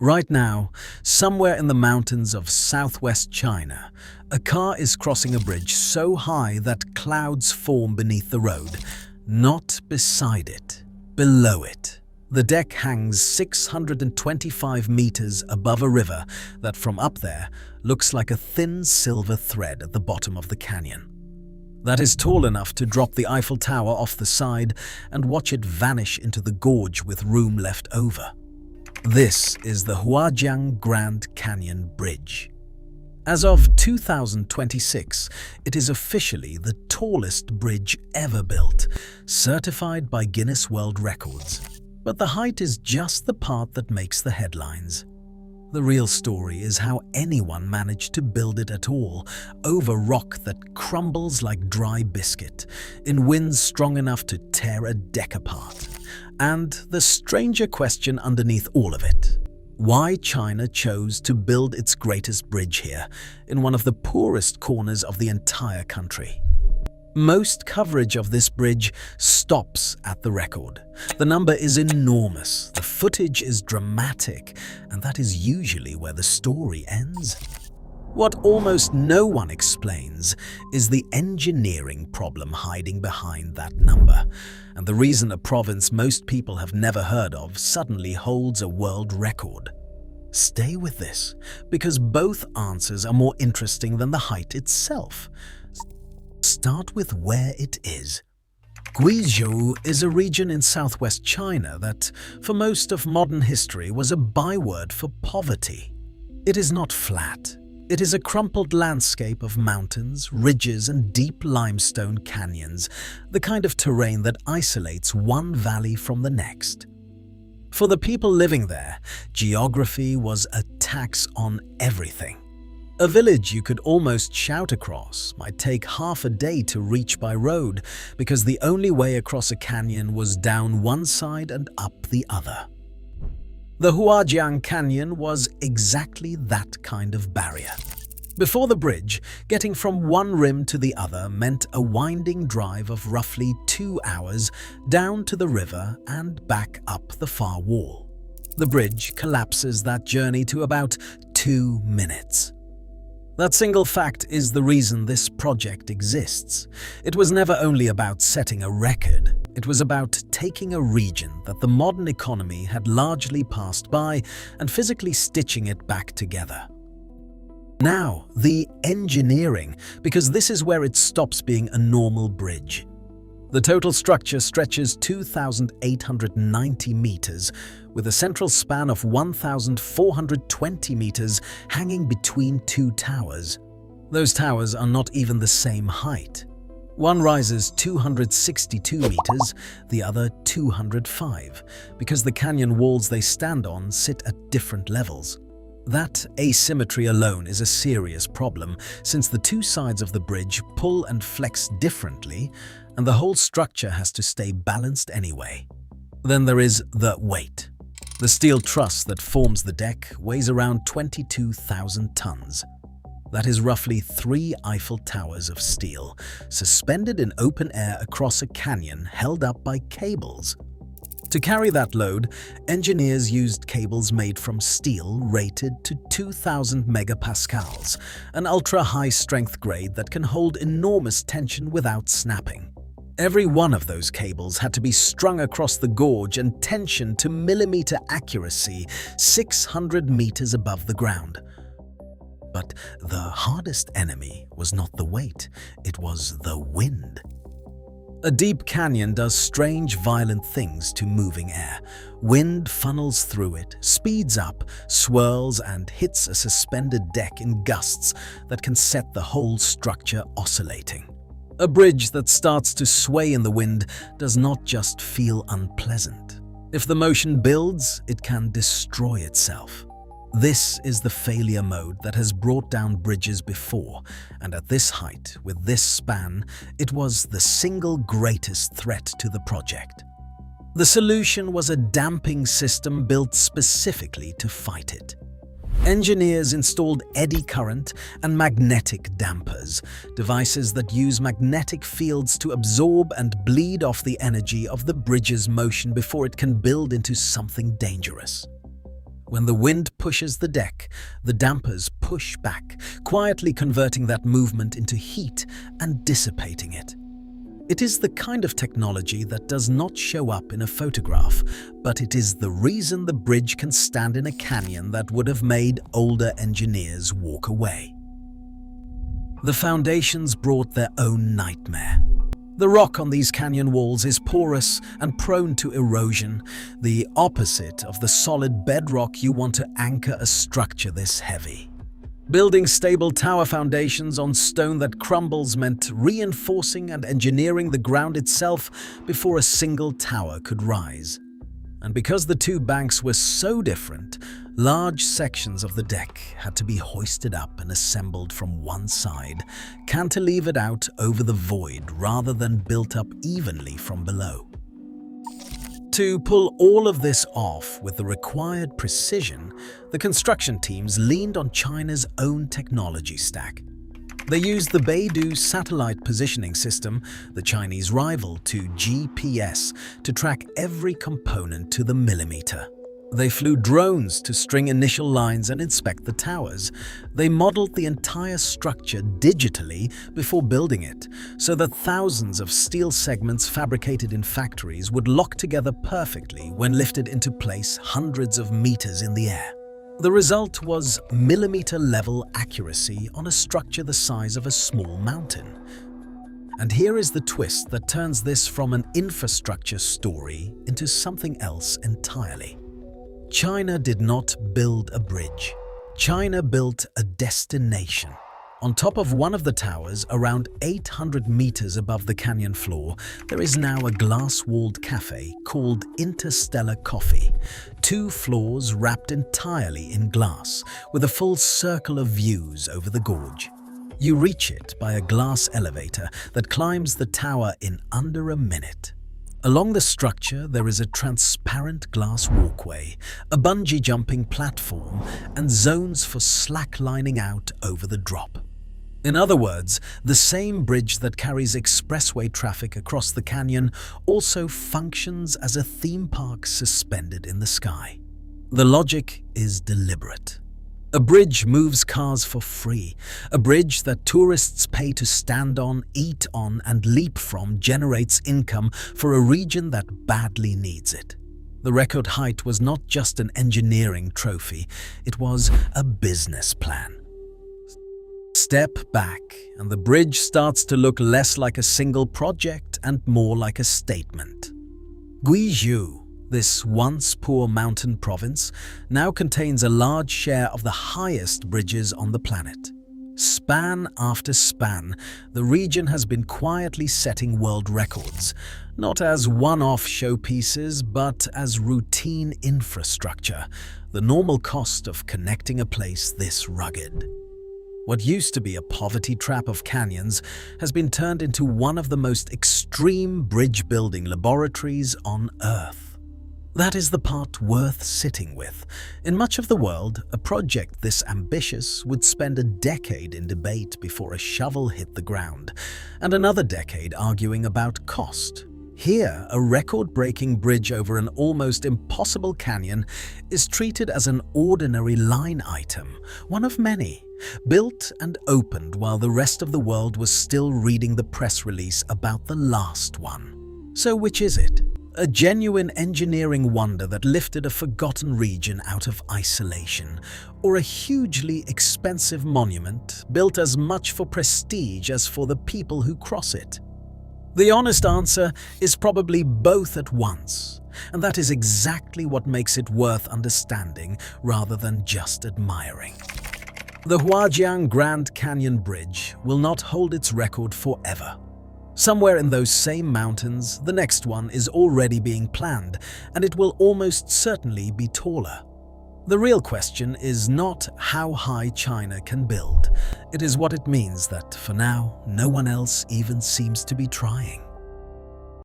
Right now, somewhere in the mountains of southwest China, a car is crossing a bridge so high that clouds form beneath the road, not beside it, below it. The deck hangs 625 meters above a river that from up there looks like a thin silver thread at the bottom of the canyon. That is tall enough to drop the Eiffel Tower off the side and watch it vanish into the gorge with room left over. This is the Huajiang Grand Canyon Bridge. As of 2026, it is officially the tallest bridge ever built, certified by Guinness World Records. But the height is just the part that makes the headlines. The real story is how anyone managed to build it at all, over rock that crumbles like dry biscuit, in winds strong enough to tear a deck apart. And the stranger question underneath all of it: why China chose to build its greatest bridge here, in one of the poorest corners of the entire country. Most coverage of this bridge stops at the record. The number is enormous, the footage is dramatic, and that is usually where the story ends. What almost no one explains is the engineering problem hiding behind that number, and the reason a province most people have never heard of suddenly holds a world record. Stay with this, because both answers are more interesting than the height itself. Start with where it is. Guizhou is a region in southwest China that, for most of modern history, was a byword for poverty. It is not flat. It is a crumpled landscape of mountains, ridges, and deep limestone canyons, the kind of terrain that isolates one valley from the next. For the people living there, geography was a tax on everything. A village you could almost shout across might take half a day to reach by road, because the only way across a canyon was down one side and up the other. The Huajiang Canyon was exactly that kind of barrier. Before the bridge, getting from one rim to the other meant a winding drive of roughly 2 hours down to the river and back up the far wall. The bridge collapses that journey to about 2 minutes. That single fact is the reason this project exists. It was never only about setting a record. It was about taking a region that the modern economy had largely passed by and physically stitching it back together. Now, the engineering, because this is where it stops being a normal bridge. The total structure stretches 2,890 meters, with a central span of 1,420 meters hanging between two towers. Those towers are not even the same height. One rises 262 meters, the other 205, because the canyon walls they stand on sit at different levels. That asymmetry alone is a serious problem, since the two sides of the bridge pull and flex differently, and the whole structure has to stay balanced anyway. Then there is the weight. The steel truss that forms the deck weighs around 22,000 tons. That is roughly 3 Eiffel Towers of steel, suspended in open air across a canyon held up by cables. To carry that load, engineers used cables made from steel rated to 2,000 megapascals, an ultra-high strength grade that can hold enormous tension without snapping. Every one of those cables had to be strung across the gorge and tensioned to millimeter accuracy 600 meters above the ground. But the hardest enemy was not the weight, it was the wind. A deep canyon does strange, violent things to moving air. Wind funnels through it, speeds up, swirls, and hits a suspended deck in gusts that can set the whole structure oscillating. A bridge that starts to sway in the wind does not just feel unpleasant. If the motion builds, it can destroy itself. This is the failure mode that has brought down bridges before, and at this height, with this span, it was the single greatest threat to the project. The solution was a damping system built specifically to fight it. Engineers installed eddy current and magnetic dampers, devices that use magnetic fields to absorb and bleed off the energy of the bridge's motion before it can build into something dangerous. When the wind pushes the deck, the dampers push back, quietly converting that movement into heat and dissipating it. It is the kind of technology that does not show up in a photograph, but it is the reason the bridge can stand in a canyon that would have made older engineers walk away. The foundations brought their own nightmare. The rock on these canyon walls is porous and prone to erosion, the opposite of the solid bedrock you want to anchor a structure this heavy. Building stable tower foundations on stone that crumbles meant reinforcing and engineering the ground itself before a single tower could rise. And because the two banks were so different, large sections of the deck had to be hoisted up and assembled from one side, cantilevered out over the void rather than built up evenly from below. To pull all of this off with the required precision, the construction teams leaned on China's own technology stack. They used the Beidou satellite positioning system, the Chinese rival to GPS, to track every component to the millimeter. They flew drones to string initial lines and inspect the towers. They modeled the entire structure digitally before building it, so that thousands of steel segments fabricated in factories would lock together perfectly when lifted into place hundreds of meters in the air. The result was millimeter-level accuracy on a structure the size of a small mountain. And here is the twist that turns this from an infrastructure story into something else entirely. China did not build a bridge. China built a destination. On top of one of the towers, around 800 meters above the canyon floor, there is now a glass-walled cafe called Interstellar Coffee. 2 floors wrapped entirely in glass, with a full circle of views over the gorge. You reach it by a glass elevator that climbs the tower in under a minute. Along the structure, there is a transparent glass walkway, a bungee jumping platform, and zones for slacklining out over the drop. In other words, the same bridge that carries expressway traffic across the canyon also functions as a theme park suspended in the sky. The logic is deliberate. A bridge moves cars for free. A bridge that tourists pay to stand on, eat on, and leap from generates income for a region that badly needs it. The record height was not just an engineering trophy, it was a business plan. Step back, and the bridge starts to look less like a single project and more like a statement. Guizhou, this once poor mountain province, now contains a large share of the highest bridges on the planet. Span after span, the region has been quietly setting world records, not as one-off showpieces, but as routine infrastructure, the normal cost of connecting a place this rugged. What used to be a poverty trap of canyons has been turned into one of the most extreme bridge-building laboratories on Earth. That is the part worth sitting with. In much of the world, a project this ambitious would spend a decade in debate before a shovel hit the ground, and another decade arguing about cost. Here, a record-breaking bridge over an almost impossible canyon is treated as an ordinary line item, one of many, built and opened while the rest of the world was still reading the press release about the last one. So which is it? A genuine engineering wonder that lifted a forgotten region out of isolation, or a hugely expensive monument built as much for prestige as for the people who cross it? The honest answer is probably both at once, and that is exactly what makes it worth understanding rather than just admiring. The Huajiang Grand Canyon Bridge will not hold its record forever. Somewhere in those same mountains, the next one is already being planned, and it will almost certainly be taller. The real question is not how high China can build. It is what it means that, for now, no one else even seems to be trying.